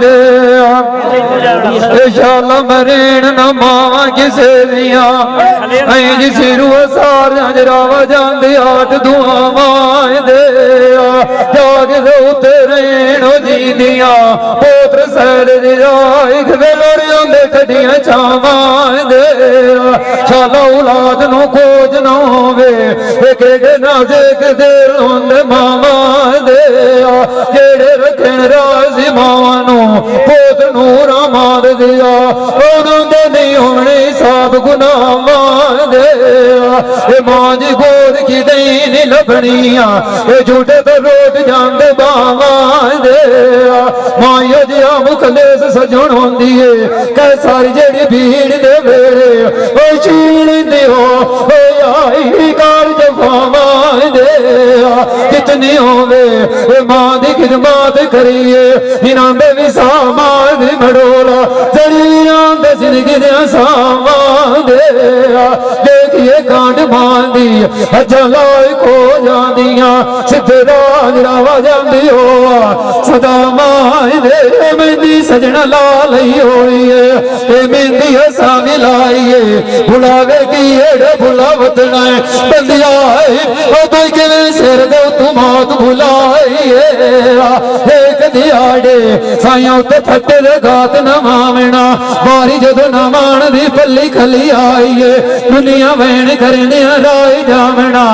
दे शाला मरेण न मावा किसे दिया जी सिरू सार जरावा जाते आठ दुआवा दे जाग दे उते रेण जी दिया पोत्र सैर जाए वेलोड़ियों दे कटियां छावा दे शाला औलाद नू खोज ना होवे केड़े नाज़ुक दिल होंदे मावा दे जेड़े रखण राज़ी मावा नू पोत नू रामाद दिया उन्हां दे नहीं होने साब गुनाह दे मां जी गोद की नहीं लभनिया झूठे तो रोट जांदे बावा दे मां जिया मुखलेस सजण होंदी है कह सारी जेड़ी भीड़ दे वेड़े ओ चीण दियो आई कारज फावा दे कितनी होवे मां दी खिदमत करिए इन्हां दे विसा मां दी मड़ोला जड़ियां दे जिंदगी दे सावा दे देखिए कांड मां दी अजा लाए खो जांदियां सिद्धे राज रावा जांदी हो सदा मां दे मेहंदी सजना ला लई होई है मेहंदी असा भी लाईए बुलावे की एड़े बुलावत ना बंदिया ओ तो किवें सिर दे तू मौत बुलाईए एक दिहाड़े साइयां उत्ते फट्टे दे गात न मावना मारी जदों न मान दी पल्ली खली आईए दुनिया वैन करने राय जावना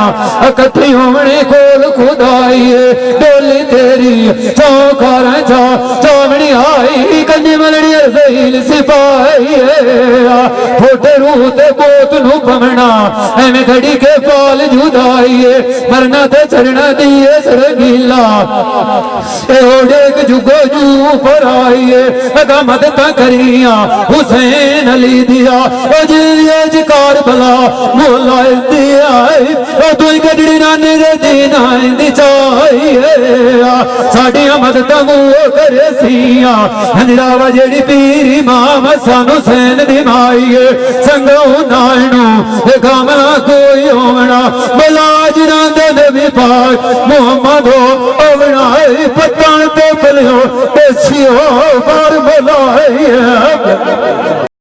इकट्ठी होवने कोल खुदाईए डोली तेरी चौकार चावनी आई कन्नी मलनी रज़ील सिपाही फोटे रूह ते बोत नू पवना एवें घड़ी के पाल जुदाईए मरना ते चढ़ना दिए सरगीला एक जुगो जू पर आईए अगा मदद करिया हुसैन अली दिया कार भला मोला दिया तुई गडड़ी नाने दे दीन आईंदी चाहिए साडियां मदद मूह करे सिया हंजरावा जेड़ी पीर इमाम हसन हुसैन दी माईए संगो नालनू कामना कोई होवना मलाज ना दे नबी पाक मुहम्मद होवना पत्तन ते पलियो देसियो बार भलाई